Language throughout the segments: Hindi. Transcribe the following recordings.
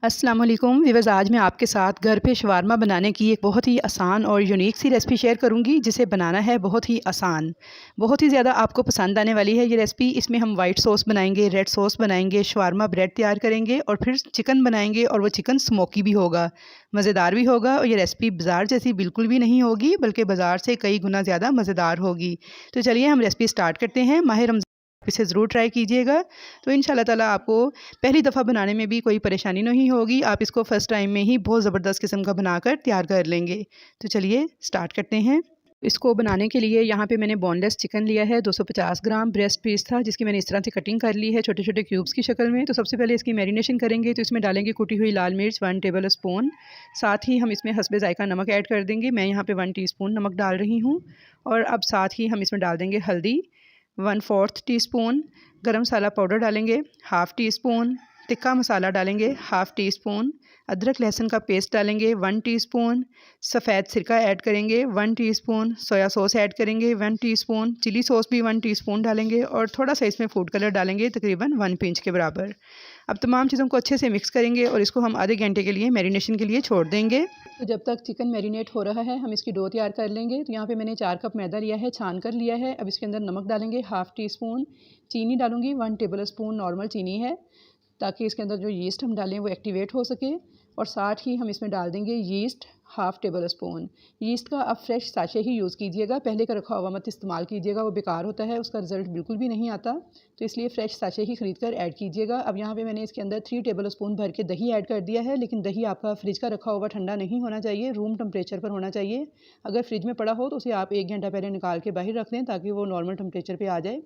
अस्सलाम वालेकुम व्यूअर्स, आज मैं आपके साथ घर पे शवारमा बनाने की एक बहुत ही आसान और यूनिक सी रेसिपी शेयर करूंगी, जिसे बनाना है बहुत ही आसान। बहुत ही ज़्यादा आपको पसंद आने वाली है ये रेसिपी। इसमें हम वाइट सॉस बनाएंगे, रेड सॉस बनाएंगे, शवारमा ब्रेड तैयार करेंगे और फिर चिकन बनाएंगे, और वो चिकन स्मोकी भी होगा, मज़ेदार भी होगा। और ये रेसिपी बाज़ार जैसी बिल्कुल भी नहीं होगी, बल्कि बाज़ार से कई गुना ज़्यादा मज़ेदार होगी। तो चलिए हम रेसिपी स्टार्ट करते हैं। माह रमज़ान इसे ज़रूर ट्राई कीजिएगा, तो इंशाल्लाह ताला आपको पहली दफ़ा बनाने में भी कोई परेशानी नहीं होगी। आप इसको फ़र्स्ट टाइम में ही बहुत ज़बरदस्त किस्म का बनाकर तैयार कर लेंगे। तो चलिए स्टार्ट करते हैं। इसको बनाने के लिए यहाँ पे मैंने बोनलेस चिकन लिया है, 250 ग्राम ब्रेस्ट पीस था, जिसकी मैंने इस तरह से कटिंग कर ली है छोटे छोटे क्यूब्स की शक्ल में। तो सबसे पहले इसकी मैरिनेशन करेंगे, तो इसमें डालेंगे कुटी हुई लाल मिर्च 1 टेबल स्पून। साथ ही हम इसमें हस्बे ज़ायका नमक ऐड कर देंगे। मैं यहाँ पे 1 टीस्पून नमक डाल रही हूँ। और अब साथ ही हम इसमें डाल देंगे हल्दी 1/4 टीस्पून, गरम मसाला पाउडर डालेंगे 1/2 टीस्पून, टिक्का मसाला डालेंगे 1/2 टीस्पून, अदरक लहसुन का पेस्ट डालेंगे 1 टीस्पून, सफ़ेद सिरका ऐड करेंगे 1 टीस्पून, सोया सॉस ऐड करेंगे 1 टीस्पून, चिली सॉस भी 1 टीस्पून डालेंगे, और थोड़ा सा इसमें फूड कलर डालेंगे तकरीबन 1 पिंच के बराबर। अब तमाम चीज़ों को अच्छे से मिक्स करेंगे और इसको हम आधे घंटे के लिए मैरिनेशन के लिए छोड़ देंगे। तो जब तक चिकन मैरिनेट हो रहा है, हम इसकी डो तैयार कर लेंगे। तो यहाँ पे मैंने 4 कप मैदा लिया है, छान कर लिया है। अब इसके अंदर नमक डालेंगे 1/2 टीस्पून, चीनी डालूंगी 1 टेबल स्पून, नॉर्मल चीनी है, ताकि इसके अंदर जो यीस्ट हम डालें वो एक्टिवेट हो सके। और साथ ही हम इसमें डाल देंगे यीस्ट 1/2 टेबल स्पून। यीस्ट का आप फ्रेश साशे ही यूज़ कीजिएगा, पहले का रखा हुआ मत इस्तेमाल कीजिएगा, वो बेकार होता है, उसका रिजल्ट बिल्कुल भी नहीं आता। तो इसलिए फ़्रेश साशे ही ख़रीद कर ऐड कीजिएगा। अब यहाँ पे मैंने इसके अंदर 3 टेबल स्पून भर के दही ऐड कर दिया है, लेकिन दही आपका फ्रिज का रखा हुआ ठंडा नहीं होना चाहिए, रूम टेम्परेचर पर होना चाहिए। अगर फ्रिज में पड़ा हो तो उसे आप 1 घंटा पहले निकाल के बाहर रख दें, ताकि वो नॉर्मल टेम्परेचर पर आ जाए।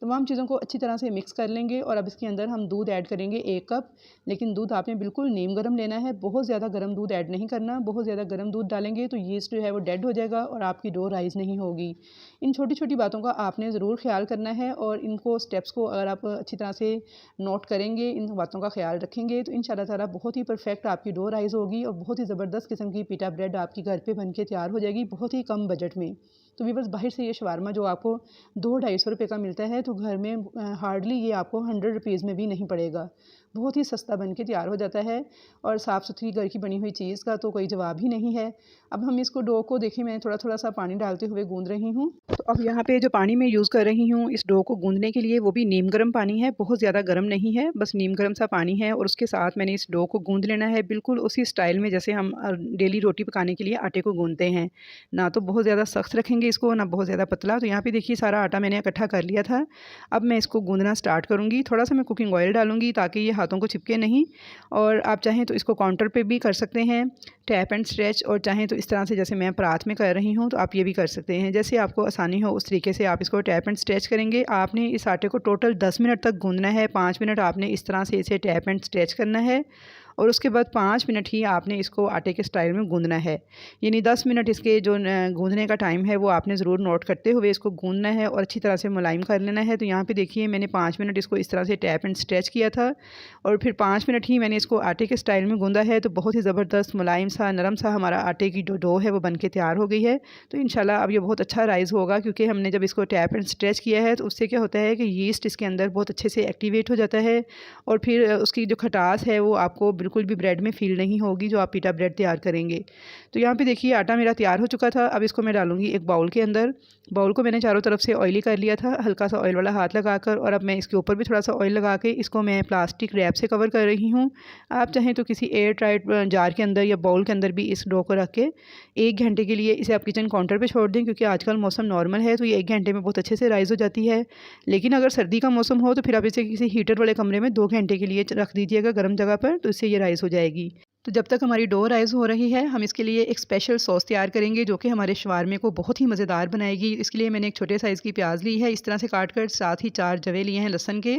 तमाम चीज़ों को अच्छी तरह से मिक्स कर लेंगे। और अब इसके अंदर हम दूध ऐड करेंगे 1 कप, लेकिन दूध आपने बिल्कुल नीम गर्म लेना है, बहुत ज़्यादा गर्म दूध ऐड नहीं करना। बहुत ज़्यादा गर्म दूध डालेंगे तो यीस्ट जो है वो डेड हो जाएगा और आपकी डो राइज़ नहीं होगी। इन छोटी छोटी बातों का आपने ज़रूर ख्याल करना है, और इनको स्टेप्स को अगर आप अच्छी तरह से नोट करेंगे, इन बातों का ख्याल रखेंगे, तो इंशाल्लाह ताला बहुत ही परफेक्ट आपकी डो राइज़ होगी और बहुत ही ज़बरदस्त किस्म की पीटा ब्रेड आपकी घर पे बन के तैयार हो जाएगी, बहुत ही कम बजट में। तो भी बस बाहर से ये शवारमा जो आपको 200-250 रुपये का मिलता है, तो घर में हार्डली ये आपको 100 रुपीज़ में भी नहीं पड़ेगा। बहुत ही सस्ता बन के तैयार हो जाता है, और साफ़ सुथरी घर की बनी हुई चीज़ का तो कोई जवाब ही नहीं है। अब हम इसको डो को देखिए, मैं थोड़ा थोड़ा सा पानी डालते हुए गूंद रही हूँ। तो अब यहाँ पे जो पानी मैं यूज़ कर रही हूँ इस डो को गूंदने के लिए, वो भी नीम गर्म पानी है, बहुत ज़्यादा गर्म नहीं है, बस नीम गर्म सा पानी है। और उसके साथ मैंने इस डो को गूंद लेना है बिल्कुल उसी स्टाइल में जैसे हम डेली रोटी पकाने के लिए आटे को गूंदते हैं। ना तो बहुत ज़्यादा सख्त रखेंगे इसको, ना बहुत ज़्यादा पतला। तो यहाँ पे देखिए सारा आटा मैंने इकट्ठा कर लिया था। अब मैं इसको गूंदना स्टार्ट करूँगी। थोड़ा सा मैं कुकिंग ऑयल डालूँगी ताकि ये हाथों को चिपके नहीं। और आप चाहें तो इसको काउंटर पे भी कर सकते हैं, टैप एंड स्ट्रेच, और चाहें तो इस तरह से जैसे मैं परात में कर रही हूँ तो आप ये भी कर सकते हैं। जैसे आपको आसानी हो उस तरीके से आप इसको टैप एंड स्ट्रेच करेंगे। आपने इस आटे को टोटल 10 मिनट तक गूंदना है। 5 मिनट आपने इस तरह से इसे टैप एंड स्ट्रेच करना है, और उसके बाद 5 मिनट ही आपने इसको आटे के स्टाइल में गूंदना है। यानी 10 मिनट इसके जो गूंदने का टाइम है वो आपने ज़रूर नोट करते हुए इसको गूंदना है और अच्छी तरह से मुलायम कर लेना है। तो यहाँ पे देखिए मैंने 5 मिनट इसको इस तरह से टैप एंड स्ट्रेच किया था, और फिर 5 मिनट ही मैंने इसको आटे के स्टाइल में गूंदा है। तो बहुत ही ज़बरदस्त मुलायम सा नरम सा हमारा आटे की जो डो है वो बन के तैयार हो गई है। तो इंशाल्लाह अब ये बहुत अच्छा राइज़ होगा, क्योंकि हमने जब इसको टैप एंड स्ट्रेच किया है तो उससे क्या होता है कि यीस्ट इसके अंदर बहुत अच्छे से एक्टिवेट हो जाता है, और फिर उसकी जो खटास है वो आपको बिल्कुल भी ब्रेड में फील नहीं होगी जो आप पीटा ब्रेड तैयार करेंगे। तो यहाँ पे देखिए आटा मेरा तैयार हो चुका था। अब इसको मैं डालूंगी एक बाउल के अंदर। बाउल को मैंने चारों तरफ से ऑयली कर लिया था, हल्का सा ऑयल वाला हाथ लगाकर, और अब मैं इसके ऊपर भी थोड़ा सा ऑयल लगा के इसको मैं प्लास्टिक रैप से कवर कर रही हूँ। आप चाहें तो किसी एयर टाइट जार के अंदर या बाउल के अंदर भी इस डो को रख के 1 घंटे के लिए इसे आप किचन काउंटर पर छोड़ दें, क्योंकि आजकल मौसम नॉर्मल है तो ये 1 घंटे में बहुत अच्छे से राइज़ हो जाती है। लेकिन अगर सर्दी का मौसम हो तो फिर आप इसे किसी हीटर वाले कमरे में 2 घंटे के लिए रख दीजिएगा गर्म जगह पर, तो इससे ये राइज़ हो जाएगी। तो जब तक हमारी डो राइज़ हो रही है, हम इसके लिए एक स्पेशल सॉस तैयार करेंगे जो कि हमारे शवारमे को बहुत ही मज़ेदार बनाएगी। इसके लिए मैंने एक छोटे साइज़ की प्याज ली है, इस तरह से काट कर, साथ ही 4 जवे लिए हैं लहसुन के।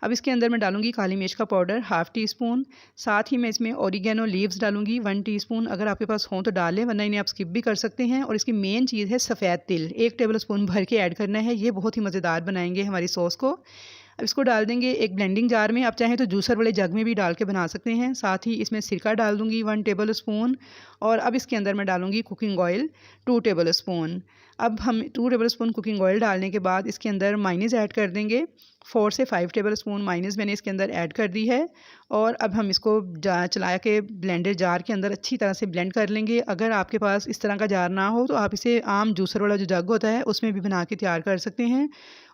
अब इसके अंदर मैं डालूंगी काली मिर्च का पाउडर 1/2 टीस्पून। साथ ही मैं इसमें ओरिगेनो लीव्स डालूंगी 1 टीस्पून। अगर आपके पास हों तो डाल लें, वरना इन्हें आप स्किप भी कर सकते हैं। और इसकी मेन चीज़ है सफ़ेद तिल, 1 टेबल स्पून भर के ऐड करना है। ये बहुत ही मज़ेदार बनाएंगे हमारी सॉस को। अब इसको डाल देंगे एक ब्लेंडिंग जार में, आप चाहें तो जूसर वाले जग में भी डाल के बना सकते हैं। साथ ही इसमें सिरका डाल दूंगी 1 टेबल स्पून, और अब इसके अंदर मैं डालूंगी कुकिंग ऑयल 2 टेबल स्पून। अब हम 2 टेबल स्पून कुकिंग ऑयल डालने के बाद इसके अंदर मायोनीज़ ऐड कर देंगे। 4 से 5 टेबल स्पून मायोनीज़ मैंने इसके अंदर ऐड कर दी है और अब हम इसको चला के ब्लेंडर जार के अंदर अच्छी तरह से ब्लेंड कर लेंगे। अगर आपके पास इस तरह का जार ना हो तो आप इसे आम जूसर वाला जो जग होता है उसमें भी बना के तैयार कर सकते हैं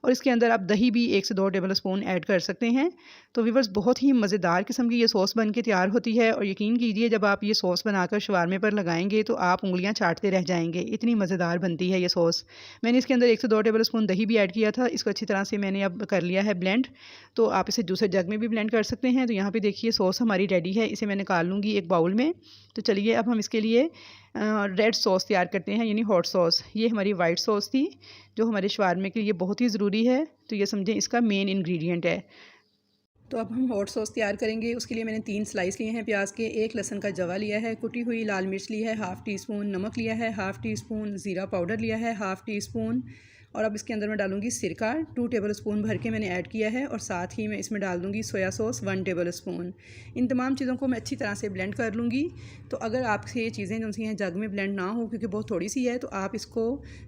और इसके अंदर आप दही भी 1 से 2 टेबल स्पून ऐड कर सकते हैं। तो व्यूअर्स, बहुत ही मज़ेदार किस्म की ये सॉस बन के तैयार होती है और यकीन कीजिए जब आप ये सॉस बनाकर शवारमे पर लगाएंगे तो आप उंगलियां चाटते रह जाएंगे, इतनी मज़ेदार बनती है ये सॉस। मैंने इसके अंदर 1 से 2 टेबल स्पून दही भी ऐड किया था। इसको अच्छी तरह से मैंने अब कर लिया है ब्लेंड। तो आप इसे जूसर जग में भी ब्लेंड कर सकते हैं। तो यहाँ पे देखिए सॉस हमारी रेडी है, इसे मैं निकाल लूँगी एक बाउल में। तो चलिए अब हम इसके लिए रेड सॉस तैयार करते हैं, यानी हॉट सॉस। ये हमारी वाइट सॉस थी जो हमारे शवारमे के लिए बहुत ही ज़रूरी है, तो ये समझें इसका मेन इंग्रेडिएंट है। तो अब हम हॉट सॉस तैयार करेंगे। उसके लिए मैंने 3 स्लाइस लिए हैं प्याज के, 1 लहसुन का जवा लिया है, कुटी हुई लाल मिर्च ली है, हाफ़ टी स्पून नमक लिया है, हाफ़ टी स्पून ज़ीरा पाउडर लिया है, हाफ़ टी स्पून, और अब इसके अंदर मैं डालूंगी सिरका 2 टेबल स्पून भर के मैंने ऐड किया है और साथ ही मैं इसमें डाल दूंगी सोया सॉस 1 टेबल स्पून। इन तमाम चीज़ों को मैं अच्छी तरह से ब्लेंड कर लूँगी। तो अगर आपसे ये चीज़ें जो सी हैं जग में ब्लेंड ना हो क्योंकि बहुत थोड़ी सी है, तो आप इसको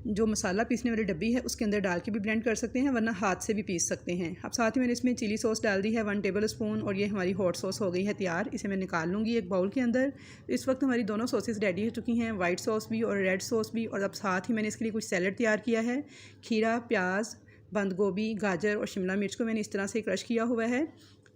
जो मसाला पीसने वाली डब्बी है उसके अंदर डाल के भी ब्लेंड कर सकते हैं, वरना हाथ से भी पीस सकते हैं। अब साथ ही मैंने इसमें चिली सॉस डाल दी है 1 टेबल स्पून और ये हमारी हॉट सॉस हो गई है तैयार। इसे मैं निकाल लूँगी एक बाउल के अंदर। इस वक्त हमारी दोनों सॉसेस रेडी हो चुकी हैं, वाइट सॉस भी और रेड सॉस भी। और अब साथ ही मैंने इसके लिए कुछ सैलड तैयार किया है। खीरा, प्याज, बंद गोभी, गाजर और शिमला मिर्च को मैंने इस तरह से क्रश किया हुआ है।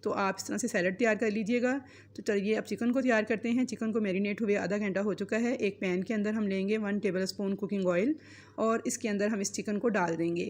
तो आप इस तरह से सैलड तैयार कर लीजिएगा। तो चलिए अब चिकन को तैयार करते हैं। चिकन को मैरिनेट हुए आधा घंटा हो चुका है। एक पैन के अंदर हम लेंगे 1 टेबल स्पून कुकिंग ऑयल और इसके अंदर हम इस चिकन को डाल देंगे।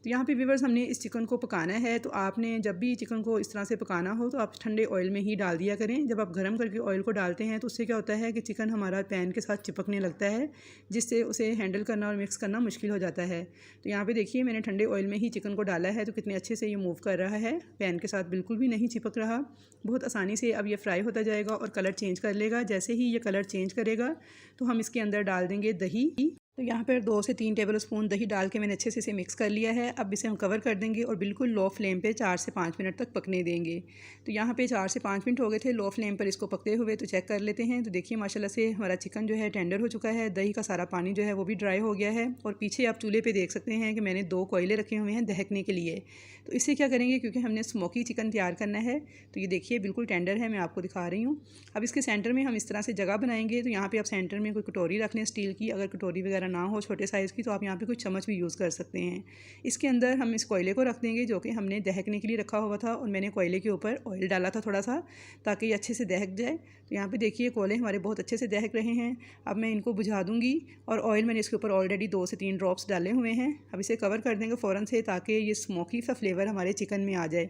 तो यहाँ पे व्यूअर्स हमने इस चिकन को पकाना है, तो आपने जब भी चिकन को इस तरह से पकाना हो तो आप ठंडे ऑयल में ही डाल दिया करें। जब आप गर्म करके ऑयल को डालते हैं तो उससे क्या होता है कि चिकन हमारा पैन के साथ चिपकने लगता है, जिससे उसे हैंडल करना और मिक्स करना मुश्किल हो जाता है। तो यहाँ पे देखिए मैंने ठंडे ऑयल में ही चिकन को डाला है, तो कितने अच्छे से ये मूव कर रहा है, पैन के साथ बिल्कुल भी नहीं चिपक रहा। बहुत आसानी से अब ये फ्राई होता जाएगा और कलर चेंज कर लेगा। जैसे ही ये कलर चेंज करेगा तो हम इसके अंदर डाल देंगे दही। तो यहाँ पर 2 से 3 टेबल स्पून दही डाल के मैंने अच्छे से इसे मिक्स कर लिया है। अब इसे हम कवर कर देंगे और बिल्कुल लो फ्लेम पे 4 से 5 मिनट तक पकने देंगे। तो यहाँ पे 4 से 5 मिनट हो गए थे लो फ्लेम पर इसको पकते हुए। तो चेक कर लेते हैं। तो देखिए माशाल्लाह से हमारा चिकन जो है टेंडर हो चुका है, दही का सारा पानी जो है वो भी ड्राई हो गया है। और पीछे आप चूल्हे पर देख सकते हैं कि मैंने 2 कोयले रखे हुए हैं दहकने के लिए। तो इससे क्या करेंगे, क्योंकि हमने स्मोकी चिकन तैयार करना है। तो ये देखिए बिल्कुल टेंडर है, मैं आपको दिखा रही हूँ। अब इसके सेंटर में हम इस तरह से जगह बनाएंगे। तो यहाँ पे आप सेंटर में कोई कटोरी रख लें स्टील की। अगर कटोरी वगैरह ना हो छोटे साइज़ की तो आप यहाँ पे कुछ चम्मच भी यूज़ कर सकते हैं। इसके अंदर हम इस कोयले को रख देंगे जो कि हमने दहकने के लिए रखा हुआ था, और मैंने कोयले के ऊपर ऑयल डाला था थोड़ा सा ताकि ये अच्छे से दहक जाए। तो यहाँ पे देखिए कोयले हमारे बहुत अच्छे से दहक रहे हैं। अब मैं इनको बुझा दूँगी और ऑयल मैंने इसके ऊपर ऑलरेडी 2 से 3 ड्रॉप्स डाले हुए हैं। अब इसे कवर कर देंगे फ़ौरन से ताकि ये स्मोकी सा फ्लेवर हमारे चिकन में आ जाए।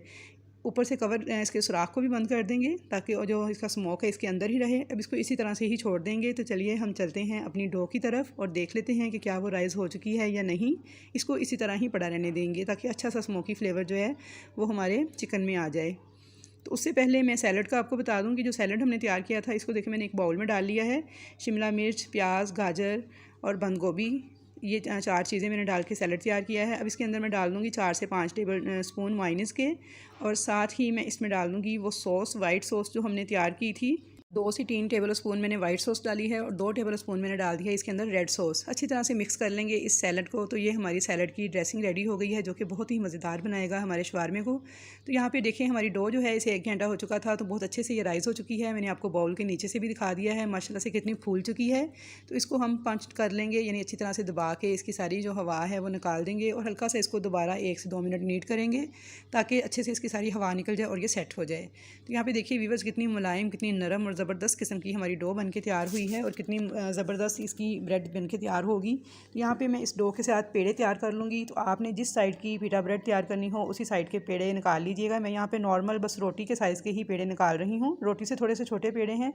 ऊपर से कवर इसके सुराख को भी बंद कर देंगे ताकि जो इसका स्मोक है इसके अंदर ही रहे। अब इसको इसी तरह से ही छोड़ देंगे। तो चलिए हम चलते हैं अपनी डो की तरफ और देख लेते हैं कि क्या वो राइज़ हो चुकी है या नहीं। इसको इसी तरह ही पड़ा रहने देंगे ताकि अच्छा सा स्मोकी फ्लेवर जो है वो हमारे चिकन में आ जाए। तो उससे पहले मैं सैलड का आपको बता दूं कि जो सैलड हमने तैयार किया था इसको देखिए मैंने एक बाउल में डाल लिया है। शिमला मिर्च, प्याज, गाजर और बंद गोभी, ये 4 चीज़ें मैंने डाल के सैलड तैयार किया है। अब इसके अंदर मैं डाल दूँगी 4 से 5 टेबल स्पून मायोनीज़ के, और साथ ही मैं इसमें डाल दूँगी वो सॉस, वाइट सॉस जो हमने तैयार की थी। 2 से 3 टेबल स्पून मैंने वाइट सॉस डाली है और 2 टेबल स्पून मैंने डाल दिया है इसके अंदर रेड सॉस। अच्छी तरह से मिक्स कर लेंगे इस सैलड को। तो ये हमारी सैलड की ड्रेसिंग रेडी हो गई है जो कि बहुत ही मज़ेदार बनाएगा हमारे शवारमे को। तो यहाँ पे देखिए हमारी डो जो है इसे 1 घंटा हो चुका था, तो बहुत अच्छे से ये राइज़ हो चुकी है। मैंने आपको बाउल के नीचे से भी दिखा दिया है माशाल्लाह से कितनी फूल चुकी है। तो इसको हम पंच कर लेंगे, यानी अच्छी तरह से दबा के इसकी सारी जो हवा है वो निकाल देंगे और हल्का सा इसको दोबारा 1 से 2 मिनट नीट करेंगे ताकि अच्छे से इसकी सारी हवा निकल जाए और ये सेट हो जाए। तो यहाँ पे देखिए व्यूअर्स कितनी मुलायम, कितनी नरम और ज़बरदस्त किस्म की हमारी डो बन के तैयार हुई है और कितनी ज़बरदस्त इसकी ब्रेड बन के तैयार होगी। तो यहाँ पे मैं इस डो के साथ पेड़े तैयार कर लूँगी। तो आपने जिस साइड की पीटा ब्रेड तैयार करनी हो उसी साइड के पेड़े निकाल लीजिएगा। मैं यहाँ पे नॉर्मल बस रोटी के साइज़ के ही पेड़े निकाल रही हूँ, रोटी से थोड़े से छोटे पेड़े हैं।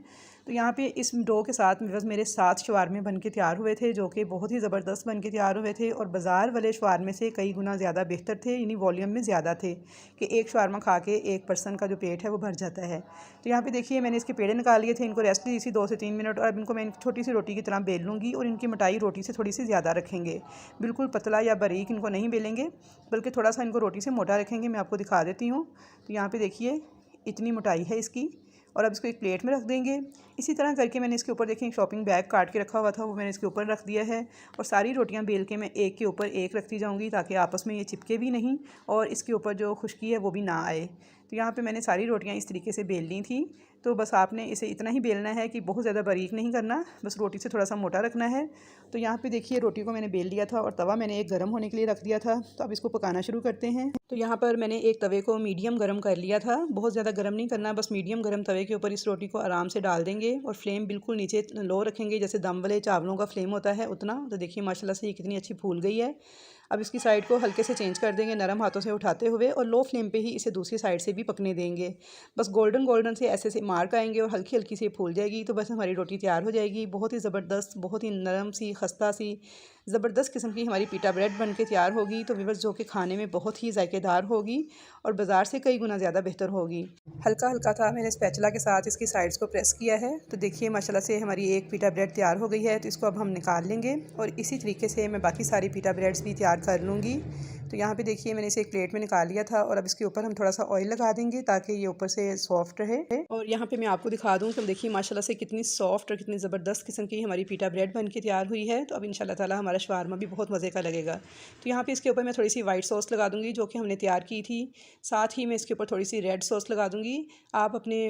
तो यहाँ पे इस डो के साथ बस मेरे 7 शवारमे बन के तैयार हुए थे जो कि बहुत ही ज़बरदस्त बन के तैयार हुए थे और बाज़ार वाले शवारमे से कई गुना ज़्यादा बेहतर थे, यानी वॉल्यूम में ज़्यादा थे कि एक शवारमा खा के एक पर्सन का जो पेट है वो भर जाता है। तो यहाँ पे देखिए मैंने इसके पेड़े निकाल लिए थे, इनको रेस्ट दी थी 2 से 3 मिनट, और अब इनको मैं छोटी सी रोटी की तरह बेल लूँगी और इनकी मोटाई रोटी से थोड़ी सी ज़्यादा रखेंगे। बिल्कुल पतला या बारीक इनको नहीं बेलेंगे बल्कि थोड़ा सा इनको रोटी से मोटा रखेंगे। मैं आपको दिखा देती हूँ। तो यहाँ पे देखिए इतनी मोटाई है इसकी और अब इसको एक प्लेट में रख देंगे। इसी तरह करके मैंने इसके ऊपर देखें शॉपिंग बैग काट के रखा हुआ था, वो मैंने इसके ऊपर रख दिया है। और सारी रोटियां बेल के मैं एक के ऊपर एक रखती जाऊंगी ताकि आपस में ये चिपके भी नहीं और इसके ऊपर जो खुश्की है वो भी ना आए। तो यहाँ पे मैंने सारी रोटियां इस तरीके से बेल ली थी। तो बस आपने इसे इतना ही बेलना है कि बहुत ज़्यादा बारीक नहीं करना, बस रोटी से थोड़ा सा मोटा रखना है। तो यहाँ पे देखिए रोटी को मैंने बेल लिया था और तवा मैंने एक गर्म होने के लिए रख दिया था। तो अब इसको पकाना शुरू करते हैं। तो यहाँ पर मैंने एक तवे को मीडियम गर्म कर लिया था, बहुत ज़्यादा गर्म नहीं करना, बस मीडियम गर्म तवे के ऊपर इस रोटी को आराम से डाल देंगे और फ्लेम बिल्कुल नीचे लो रखेंगे, जैसे दम वाले चावलों का फ्लेम होता है उतना। तो देखिए माशाल्लाह से ये कितनी अच्छी फूल गई है। अब इसकी साइड को हल्के से चेंज कर देंगे नरम हाथों से उठाते हुए और लो फ्लेम पे ही इसे दूसरी साइड से भी पकने देंगे। बस गोल्डन गोल्डन से ऐसे से मार्क आएंगे और हल्की हल्की से फूल जाएगी तो बस हमारी रोटी तैयार हो जाएगी। बहुत ही ज़बरदस्त, बहुत ही नरम सी, खस्ता सी, ज़बरदस्त किस्म की हमारी पीटा ब्रेड बन के तैयार होगी। तो व्यूअर्स जो कि खाने में बहुत ही जायकेदार होगी और बाज़ार से कई गुना ज़्यादा बेहतर होगी। हल्का हल्का था मैंने स्पैचुला के साथ इसकी साइड्स को प्रेस किया है। तो देखिए माशाल्लाह से हमारी एक पीटा ब्रेड तैयार हो गई है। तो इसको अब हम निकाल लेंगे और इसी तरीके से मैं बाकी सारी पीटा ब्रेड्स भी तैयार कर लूँगी। तो यहाँ पे देखिए मैंने इसे एक प्लेट में निकाल लिया था और अब इसके ऊपर हम थोड़ा सा ऑयल लगा देंगे ताकि ये ऊपर से सॉफ्ट रहे। और यहाँ पे मैं आपको दिखा दूँ कि देखिए माशाल्लाह से कितनी सॉफ्ट और कितनी ज़बरदस्त किस्म की हमारी पीटा ब्रेड बन के तैयार हुई है। तो अब इंशाल्लाह ताला हमारा शवारमा भी बहुत मज़े का लगेगा। तो यहाँ पे इसके ऊपर मैं थोड़ी सी वाइट सॉस लगा दूँगी जो कि हमने तैयार की थी। साथ ही मैं इसके ऊपर थोड़ी सी रेड सॉस लगा दूँगी। आप अपने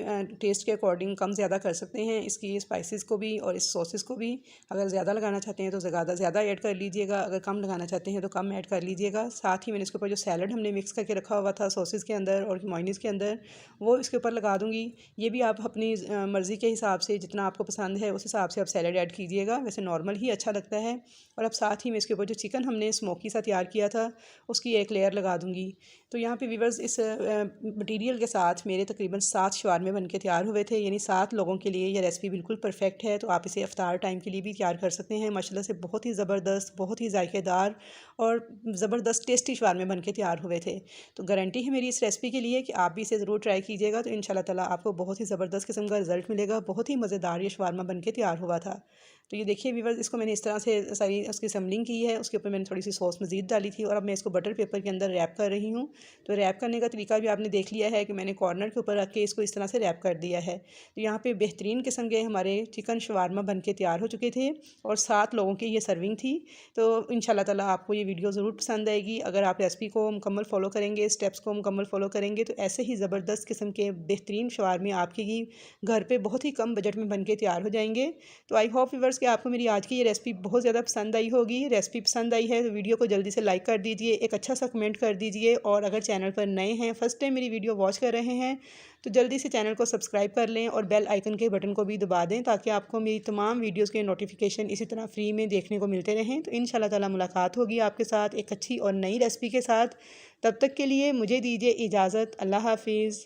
टेस्ट के अकॉर्डिंग कम ज़्यादा कर सकते हैं इसकी स्पाइसेस को भी और इस सॉसेस को भी। अगर ज़्यादा लगाना चाहते हैं तो ज़्यादा ऐड कर लीजिएगा, अगर कम लगाना चाहते हैं तो कम ऐड कर लीजिएगा। साथ ही मैंने इसके ऊपर जो सैलड हमने मिक्स करके रखा हुआ था सॉसेस के अंदर और मायोनीज़ के अंदर, वो इसके ऊपर लगा दूँगी। ये भी आप अपनी मर्ज़ी के हिसाब से जितना आपको पसंद है उस हिसाब से आप सैलड ऐड कीजिएगा, वैसे नॉर्मल ही अच्छा लगता है। और अब साथ ही मैं इसके ऊपर जो चिकन हमने स्मोकी सा तैयार किया था उसकी एक लेयर लगा दूँगी। तो यहाँ पे व्यूअर्स इस मटीरियल के साथ मेरे तकरीबन 7 शवारमे बन के तैयार हुए थे, यानी 7 लोगों के लिए ये रेसिपी बिल्कुल परफेक्ट है। तो आप इसे इफ्तार टाइम के लिए भी तैयार कर सकते हैं। माशाल्लाह से बहुत ही ज़बरदस्त, बहुत ही जायकेदार और ज़बरदस्त टेस्टी शवारमे बन के तैयार हुए थे। तो गारंटी है मेरी इस रेसिपी के लिए कि आप भी इसे ज़रूर ट्राई कीजिएगा। तो इंशाल्लाह ताला आपको बहुत ही ज़बरदस्त किस्म का रिज़ल्ट मिलेगा। बहुत ही मज़ेदार ये शवारमा बन के तैयार हुआ था। तो ये देखिए व्यूअर्स इसको मैंने इस तरह से सारी उसकी असम्बलिंग की है, उसके ऊपर मैंने थोड़ी सी सॉस मज़ीद डाली थी और अब मैं इसको बटर पेपर के अंदर रैप कर रही हूँ। तो रैप करने का तरीका भी आपने देख लिया है कि मैंने कॉर्नर के ऊपर रख के इसको इस तरह से रैप कर दिया है। तो यहाँ पे बेहतरीन किस्म के हमारे चिकन शवारमा बन के तैयार हो चुके थे और 7 लोगों की ये सर्विंग थी। तो इंशाल्लाह ताला आपको ये वीडियो ज़रूर पसंद आएगी। अगर आप रेसिपी को मुकम्मल फ़ॉलो करेंगे, स्टेप्स को मुकम्मल फ़ॉलो करेंगे तो ऐसे ही ज़बरदस्त किस्म के बेहतरीन शवारमे आपके घर पे बहुत ही कम बजट में बन के तैयार हो जाएंगे। तो आई होप व्यूअर्स कि आपको मेरी आज की ये रेसिपी बहुत ज़्यादा पसंद आई होगी। रेसिपी पसंद आई है तो वीडियो को जल्दी से लाइक कर दीजिए, एक अच्छा सा कमेंट कर दीजिए और अगर चैनल पर नए हैं, फर्स्ट टाइम मेरी वीडियो वॉच कर रहे हैं तो जल्दी से चैनल को सब्सक्राइब कर लें और बेल आइकन के बटन को भी दबा दें ताकि आपको मेरी तमाम वीडियोज़ के नोटिफिकेशन इसी तरह फ्री में देखने को मिलते रहें। तो इंशाल्लाह ताला मुलाकात होगी आपके साथ एक अच्छी और नई रेसिपी के साथ। तब तक के लिए मुझे दीजिए इजाज़त। अल्लाह हाफिज़।